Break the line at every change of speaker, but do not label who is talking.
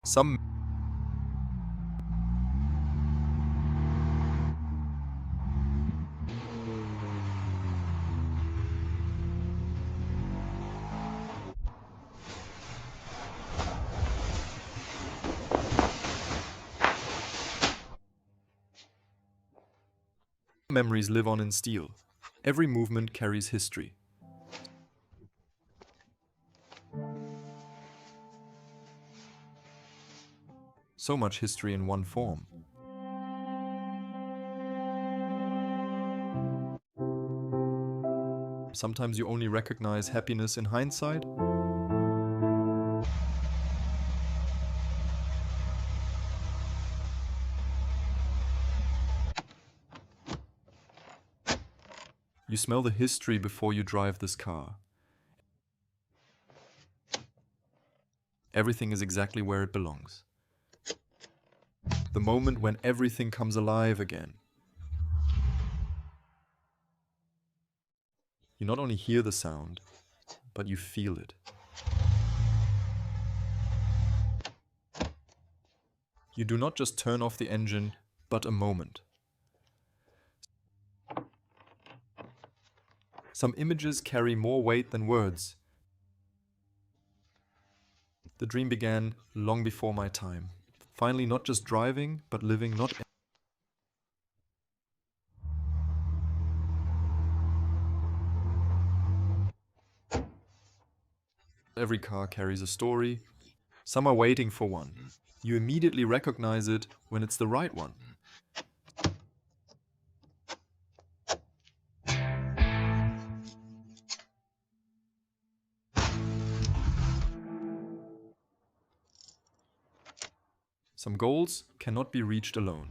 Some memories live on in steel. Every movement carries history. So much history in one form. Sometimes you only recognize happiness in hindsight. You smell the history before you drive this car. Everything is exactly where it belongs. The moment when everything comes alive again. You not only hear the sound, but you feel it. You do not just turn off the engine, but a moment. Some images carry more weight than words. The dream began long before my time. Finally, not just driving, but living not every car carries a story. Some are waiting for one. You immediately recognize it when it's the right one. Some goals cannot be reached alone.